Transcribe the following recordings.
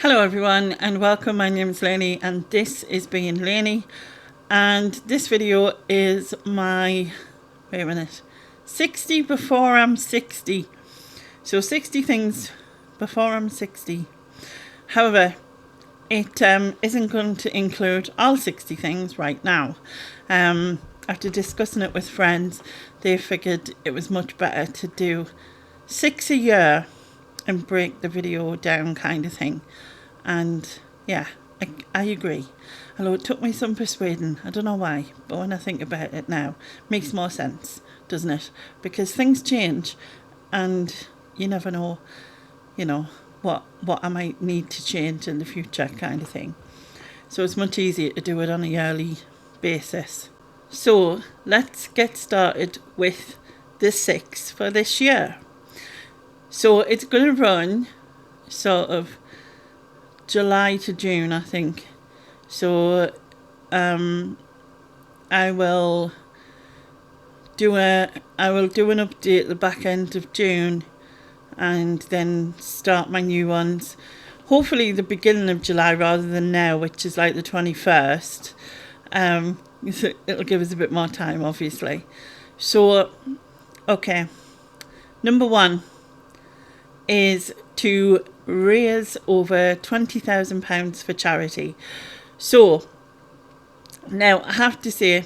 Hello everyone and welcome. My name is Lainey and this is Being Lainey, and this video is my 60 before I'm 60. So 60 things before I'm 60. However, it isn't going to include all 60 things right now. After discussing it with friends, they figured it was much better to do 6 a year and break the video down kind of thing. And yeah, I agree. Although it took me some persuading, I don't know why, but when I think about it now, it makes more sense, doesn't it? Because things change and you never know, what I might need to change in the future kind of thing. So it's much easier to do it on a yearly basis. So let's get started with the 6 for this year. So it's going to run sort of July to June, I think. So I will do an update at the back end of June and then start my new ones. Hopefully the beginning of July rather than now, which is like the 21st. So it'll give us a bit more time, obviously. So, okay. Number 1 is to raise over £20,000 for charity. So, now I have to say,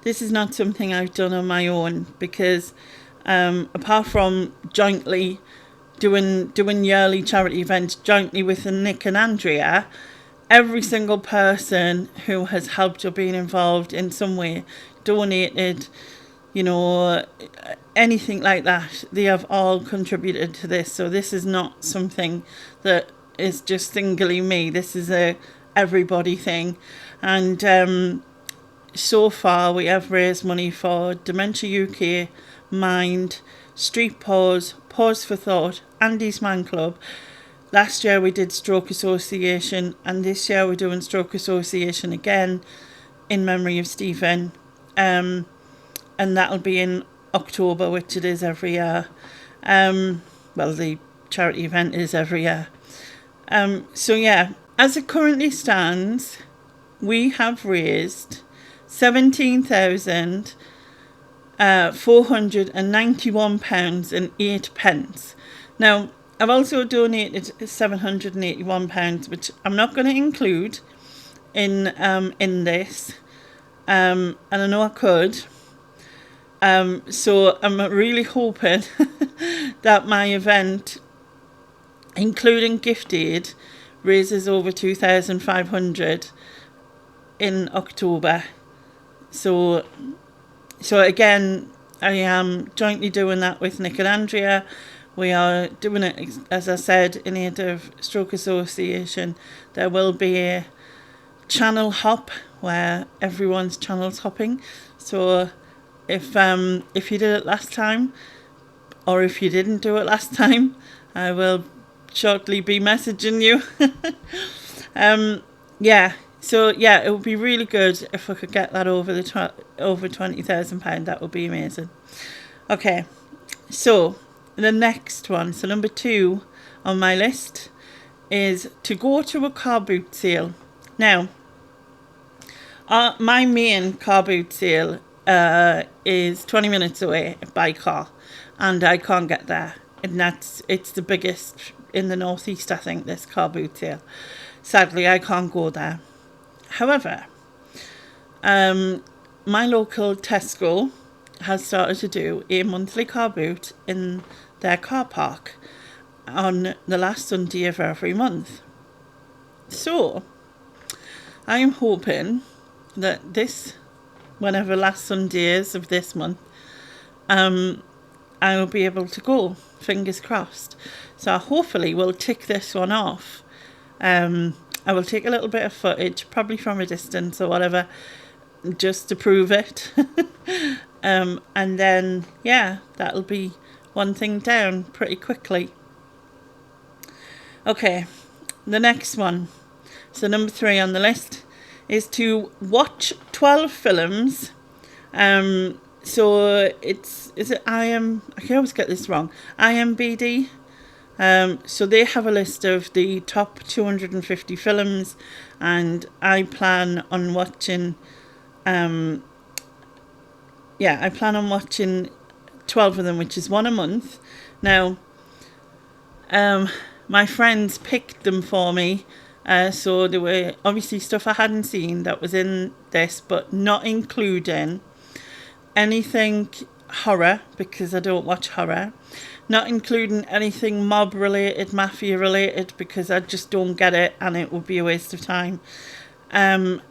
this is not something I've done on my own because apart from jointly doing yearly charity events jointly with Nick and Andrea, every single person who has helped or been involved in some way, donated, anything like that, they have all contributed to this. So this is not something that is just singly me. This is a everybody thing. And so far we have raised money for Dementia UK, Mind, Street Pause, Pause for Thought, Andy's Man Club. Last year we did Stroke Association, and this year we're doing Stroke Association again in memory of Stephen. And that'll be in October, which it is every year. Well, the charity event is every year. So yeah, as it currently stands, we have raised £17,491.08. Now, I've also donated £781, which I'm not going to include in this. And I know I could. So I'm really hoping that my event, including gift aid, raises over 2,500 in October. So again, I am jointly doing that with Nick and Andrea. We are doing it, as I said, in aid of Stroke Association. There will be a channel hop where everyone's channels hopping. So if you did it last time, or if you didn't do it last time, I will shortly be messaging you. So it would be really good if I could get that over £20,000. That would be amazing. Okay, so the next one, so number 2 on my list, is to go to a car boot sale. Now, my main car boot sale is 20 minutes away by car, and I can't get there. And it's the biggest in the northeast, I think, this car boot sale. Sadly, I can't go there. However, my local Tesco has started to do a monthly car boot in their car park on the last Sunday of every month. So, I am hoping that whenever last Sunday is of this month, I will be able to go, fingers crossed. So hopefully we'll tick this one off. I will take a little bit of footage, probably from a distance or whatever, just to prove it. And then, that'll be one thing down pretty quickly. Okay, the next one. So number 3 on the list is to watch 12 films. So I always get this wrong. IMBD. So they have a list of the top 250 films, and I plan on watching. I plan on watching 12 of them, which is one a month. Now, my friends picked them for me. So there were obviously stuff I hadn't seen that was in this, but not including anything horror, because I don't watch horror. Not including anything mob related, mafia related, because I just don't get it and it would be a waste of time. And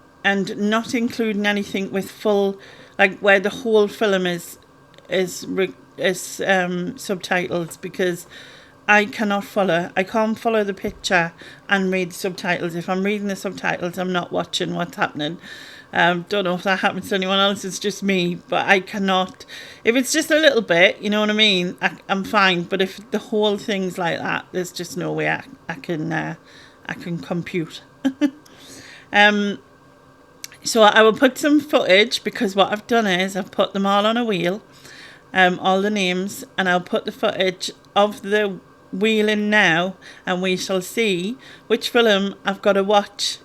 not including anything with full, like where the whole film is subtitles, because I cannot follow. I can't follow the picture and read the subtitles. If I'm reading the subtitles, I'm not watching what's happening. Don't know if that happens to anyone else. It's just me, but I cannot. If it's just a little bit, you know what I mean, I'm fine. But if the whole thing's like that, there's just no way I can compute. So I will put some footage, because what I've done is I've put them all on a wheel, all the names, and I'll put the footage of the wheel in now, and we shall see which film I've got to watch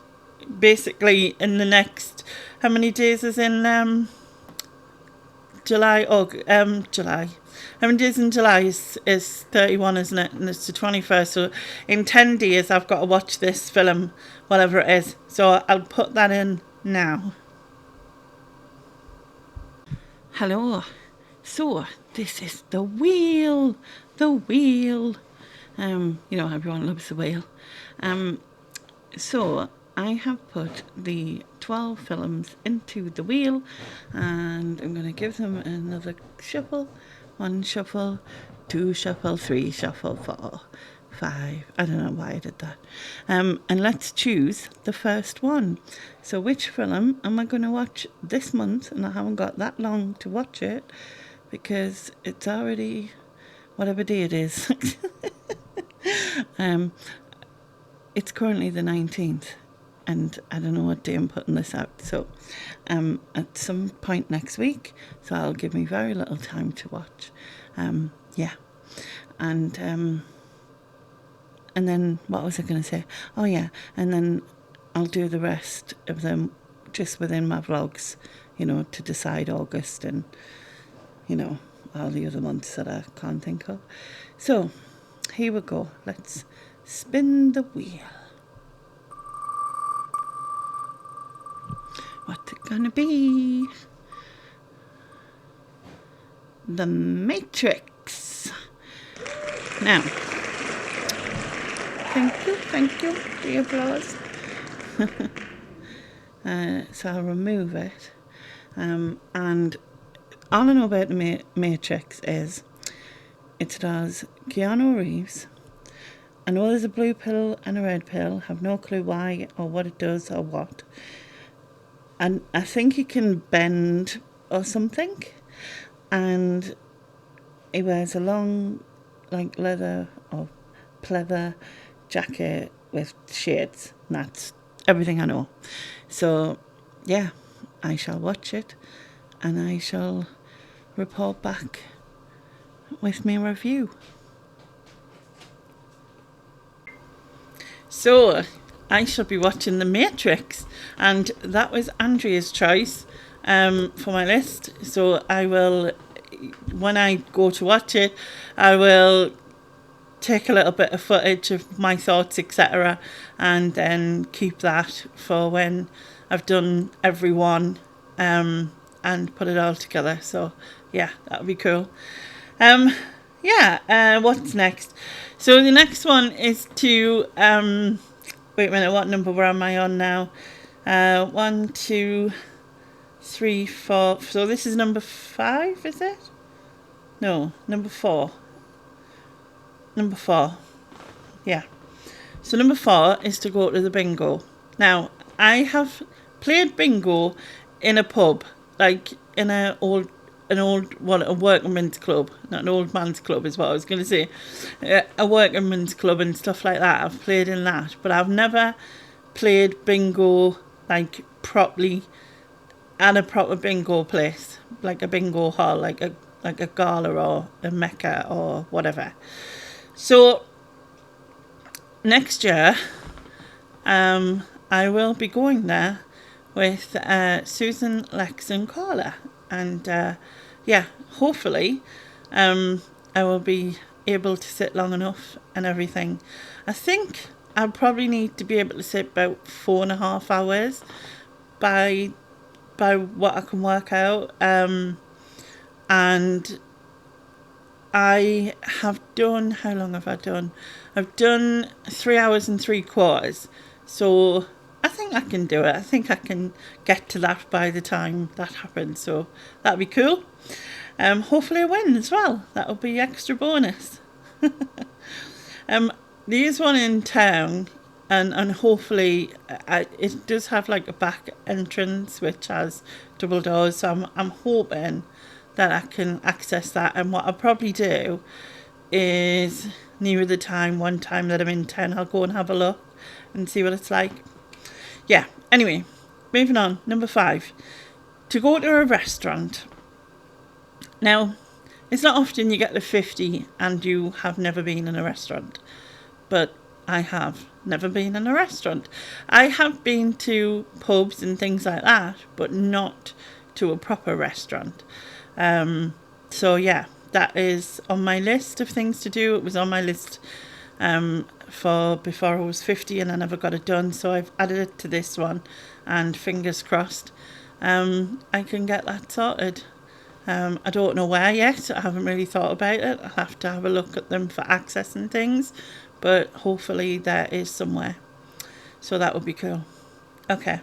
basically in the next, how many days is in July? July. How many days in July is 31, isn't it? And it's the 21st. So in 10 days I've got to watch this film, whatever it is. So I'll put that in now. Hello. So this is the wheel. The wheel. Everyone loves the wheel. So I have put the 12 films into the wheel, and I'm going to give them another shuffle. 1 shuffle, 2 shuffle, 3 shuffle, 4, 5. I don't know why I did that. And let's choose the first one. So which film am I going to watch this month? And I haven't got that long to watch it, because it's already whatever day it is. It's currently the 19th, and I don't know what day I'm putting this out. So at some point next week, so I'll give me very little time to watch. And then what was I going to say? Oh yeah, and then I'll do the rest of them just within my vlogs, to decide August and, all the other months that I can't think of. So here we go. Let's spin the wheel. What's it gonna be? The Matrix. Now, thank you for the applause. So I'll remove it. And all I know about the Matrix is it stars Keanu Reeves. I know there's a blue pill and a red pill. Have no clue why or what it does or what. And I think he can bend or something. And he wears a long, leather or pleather jacket with shades. And that's everything I know. So, yeah, I shall watch it, and I shall report back with my review. So, I shall be watching The Matrix, and that was Andrea's choice for my list. So I will, when I go to watch it, I will take a little bit of footage of my thoughts, etc., and then keep that for when I've done every one and put it all together. So yeah, that would be cool. What's next? So the next one is to wait a minute, what number am I on now? 1, 2, 3, 4. So this is number 5, is it? No, number 4. Number 4. Yeah. So number 4 is to go to the bingo. Now, I have played bingo in a pub, like in a workman's club. Not an old man's club is what I was going to say. A workman's club and stuff like that. I've played in that, but I've never played bingo like properly at a proper bingo place, like a bingo hall, like a gala or a mecca or whatever. So next year, I will be going there with Susan, Lex and Carla. And yeah, hopefully I will be able to sit long enough and everything. I think I'll probably need to be able to sit about 4.5 hours by what I can work out. And I have done, how long have I done? I've done 3 hours and 3/4. So I think I can do it. I think I can get to that by the time that happens. So that'll be cool. Hopefully I win as well. That'll be extra bonus. There is one in town, and hopefully it does have like a back entrance which has double doors. So I'm hoping that I can access that. And what I'll probably do is near the time, one time that I'm in town, I'll go and have a look and see what it's like. Yeah, anyway, moving on. Number 5, to go to a restaurant. Now, it's not often you get to 50 and you have never been in a restaurant, but I have never been in a restaurant. I have been to pubs and things like that, but not to a proper restaurant. So yeah, that is on my list of things to do. It was on my list for before I was 50 and I never got it done, so I've added it to this one, and fingers crossed I can get that sorted. I don't know where yet. I haven't really thought about it. I'll have to have a look at them for access and things, but hopefully there is somewhere, so that would be cool. Okay,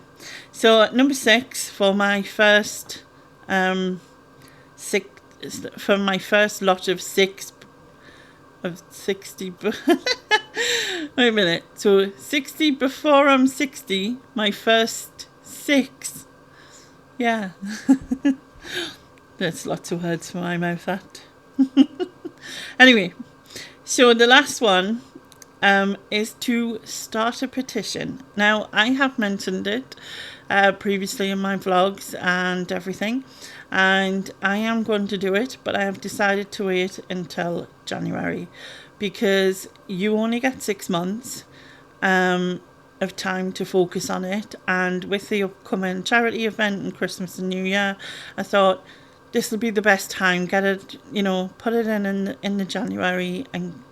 so number 6 for my first for my first lot of 6 of 60 wait a minute, so 60 before I'm 60, my first 6, yeah. There's lots of words for my mouth, that. Anyway, so the last one is to start a petition. Now, I have mentioned it previously in my vlogs and everything, and I am going to do it, but I have decided to wait until January, because you only get 6 months of time to focus on it, and with the upcoming charity event and Christmas and New Year, I thought this will be the best time. Get it, put it in the January and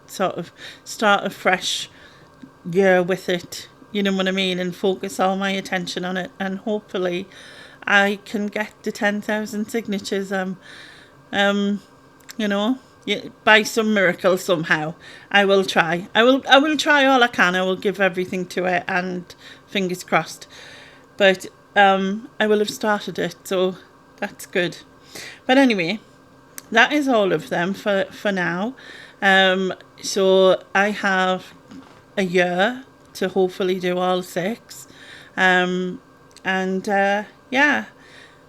sort of start a fresh year with it, you know what I mean, and focus all my attention on it, and hopefully I can get to 10,000 signatures by some miracle somehow. I will try. I will try all I can. I will give everything to it, and fingers crossed. But I will have started it, so that's good. But anyway, that is all of them for now. So I have a year to hopefully do all 6. Yeah,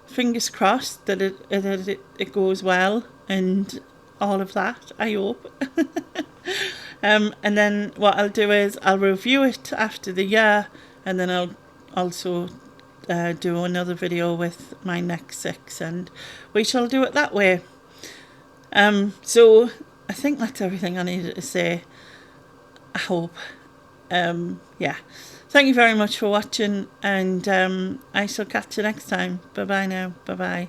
fingers crossed that it goes well and all of that, I hope. And then what I'll do is I'll review it after the year, and then I'll also do another video with my next 6, and we shall do it that way. So I think that's everything I needed to say, I hope. Yeah, thank you very much for watching, and I shall catch you next time. Bye bye now. Bye bye.